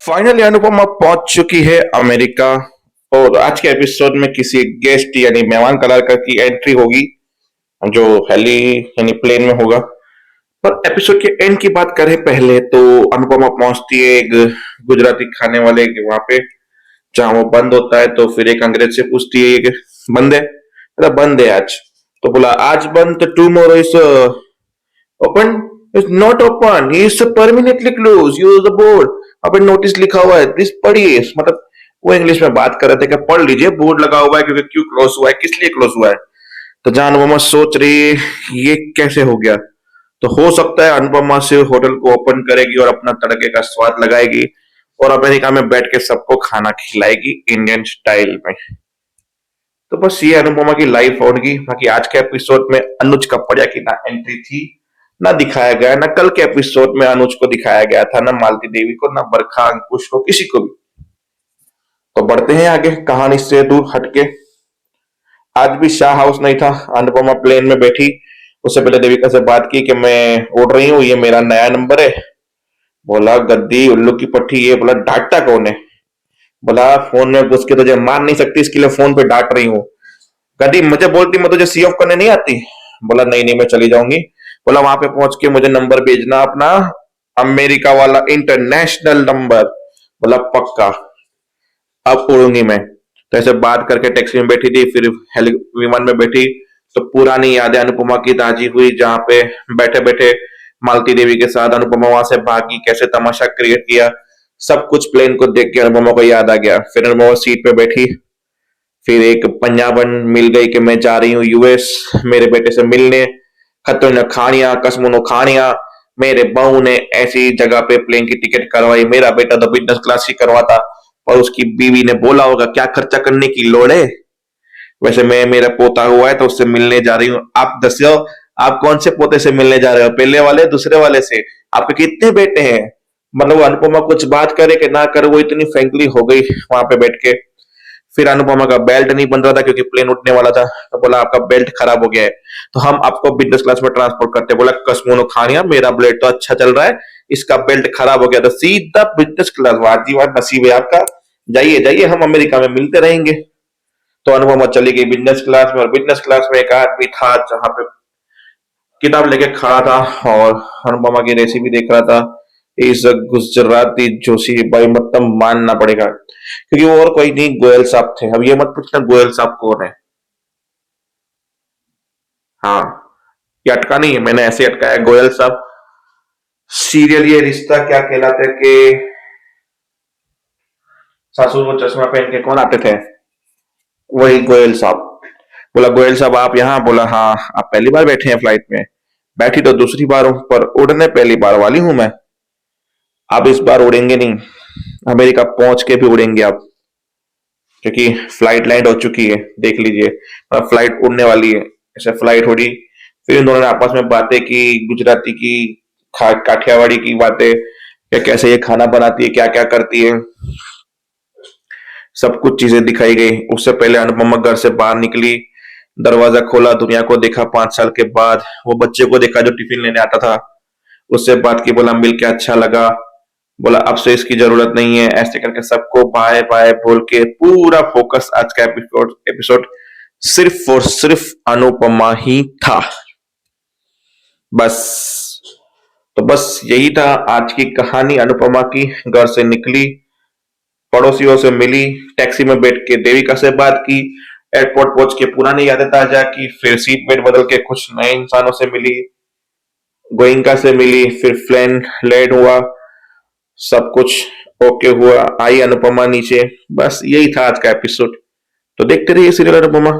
Finally Anupama पहुंच चुकी है अमेरिका। और आज के एपिसोड में किसी गेस्ट यानी मेहमान कलाकार की एंट्री होगी जो हेली यानी प्लेन में होगा। पर एपिसोड के एंड की बात करें पहले तो अनुपमा पहुंचती है एक गुजराती खाने वाले के वहां पे, जहां वो बंद होता है। तो फिर एक अंग्रेज से पूछती है कि बंद है, मतलब बंद है आज। तो बोला आज बंद, tomorrow is open. Is not open, is permanently close, use the board. अब नोटिस लिखा हुआ है, प्लीज पढ़िए। मतलब वो इंग्लिश में बात कर रहे थे कि पढ़ लीजिए, बोर्ड लगा हुआ है, क्योंकि क्यों क्लोज हुआ है, किस लिए क्लोज हुआ है। तो जहां अनुपमा सोच रही है ये कैसे हो गया, तो हो सकता है अनुपमा से होटल को ओपन करेगी और अपना तड़के का स्वाद लगाएगी और अमेरिका में बैठ के सबको खाना खिलाएगी इंडियन स्टाइल में। तो बस ये अनुपमा की लाइफ होगी। बाकी आज के एपिसोड में अनुज कपड़िया की ना एंट्री थी, ना दिखाया गया, ना कल के एपिसोड में अनुज को दिखाया गया था, ना मालती देवी को, ना बरखा अंकुश को, किसी को भी। तो बढ़ते हैं आगे कहानी से दूर हटके। आज भी शाह हाउस नहीं था। अनुपमा प्लेन में बैठी, उससे पहले देविका से बात की कि मैं उड़ रही हूँ, ये मेरा नया नंबर है। बोला गद्दी उल्लू की पट्टी, ये बोला डांटता कौन है। बोला फोन में घुस के तुझे मार नहीं सकती, इसके लिए फोन पे डांट रही हूँ। गद्दी मुझे बोलती मैं तुझे सी ऑफ करने नहीं आती। बोला नहीं नहीं मैं चली जाऊंगी। बोला वहां पे पहुंच के मुझे नंबर भेजना अपना, अमेरिका वाला इंटरनेशनल नंबर। बोला पक्का, अब उड़ूंगी मैं। तो ऐसे बात करके टैक्सी में बैठी थी, फिर विमान में बैठी। तो पुरानी यादें अनुपमा की ताजी हुई, जहां पे बैठे बैठे मालती देवी के साथ अनुपमा वहां से भागी, कैसे तमाशा क्रिएट किया, सब कुछ प्लेन को देख के अनुपमा को याद आ गया। फिर अनुपमा सीट पे बैठी, फिर एक पंजाबन मिल गई कि मैं जा रही हूँ यूएस मेरे बेटे से मिलने। खतरों ने खानिया कसमों ने खानिया, मेरे बहू ने ऐसी जगह पे प्लेन की टिकट करवाई, मेरा बेटा तो बिजनेस क्लास ही करवाता। और उसकी बीवी ने बोला होगा क्या खर्चा करने की लोड़ है। वैसे मैं, मेरा पोता हुआ है तो उससे मिलने जा रही हूँ। आप दस्यो, आप कौन से पोते से मिलने जा रहे हो, पहले वाले दूसरे वाले से? आपके कितने बेटे हैं? मतलब अनुपमा कुछ बात करे कि ना करे, वो इतनी फ्रेंकली हो गई वहां पे बैठ के। फिर अनुपमा का बेल्ट नहीं बन रहा था क्योंकि प्लेन उठने वाला था। तो बोला आपका बेल्ट खराब हो गया है, तो हम आपको बिजनेस क्लास में ट्रांसपोर्ट करते हैं। बोला कसमोनो खानिया, मेरा बेल्ट तो अच्छा चल रहा है, इसका बेल्ट खराब हो गया। तो सीधा बिजनेस क्लास, वाजी वाह नसीब है आपका, जाइए जाइए हम अमेरिका में मिलते रहेंगे। तो अनुपमा चली गई बिजनेस क्लास में, और बिजनेस क्लास में एक आदमी था जहां पे किताब लेके खड़ा था और अनुपमा की रेसिपी देख रहा था। इस गुजराती जोशी भाई, मतलब मानना पड़ेगा क्योंकि वो और कोई नहीं, गोयल साहब थे। अब ये मत पूछना गोयल साहब कौन है। हाँ, ये अटका नहीं है, मैंने ऐसे अटकाया। गोयल साहब सीरियल ये रिश्ता क्या कहलाते कि सासू को चश्मा पहन के कौन आते थे, वही गोयल साहब। बोला गोयल साहब आप यहाँ? बोला हाँ। आप पहली बार बैठे हैं फ्लाइट में? बैठी तो दूसरी बार हूं, पर उड़ने पहली बार वाली हूं मैं। आप इस बार उड़ेंगे नहीं, अमेरिका पहुंच के भी उड़ेंगे आप, क्योंकि फ्लाइट लैंड हो चुकी है, देख लीजिए। फ्लाइट उड़ने वाली है। ऐसे फ्लाइट उड़ी, फिर इन दोनों ने आपस में बातें की, गुजराती की, काठियावाड़ी की बातें, या कैसे ये खाना बनाती है, क्या क्या करती है, सब कुछ चीजें दिखाई गई। उससे पहले अनुपमा घर से बाहर निकली, दरवाजा खोला, दुनिया को देखा 5 साल के बाद। वो बच्चे को देखा जो टिफिन लेने आता था, उससे बात की, बोला मिल के अच्छा लगा। बोला अब से इसकी जरूरत नहीं है। ऐसे करके सबको बाय बाय बोल के पूरा फोकस आज का एपिसोड एपिसोड सिर्फ और सिर्फ अनुपमा ही था। बस, तो बस यही था आज की कहानी। अनुपमा की घर से निकली, पड़ोसियों से मिली, टैक्सी में बैठ के देविका से बात की, एयरपोर्ट पहुंच के पुरानी यादें ताजा की, फिर सीट बेल्ट बदल के कुछ नए इंसानों से मिली, गोइंका से मिली, फिर प्लेन लैंड हुआ, सब कुछ ओके हुआ, आई अनुपमा नीचे। बस यही था आज का एपिसोड। तो देखते रहिए सीरियल अनुपमा।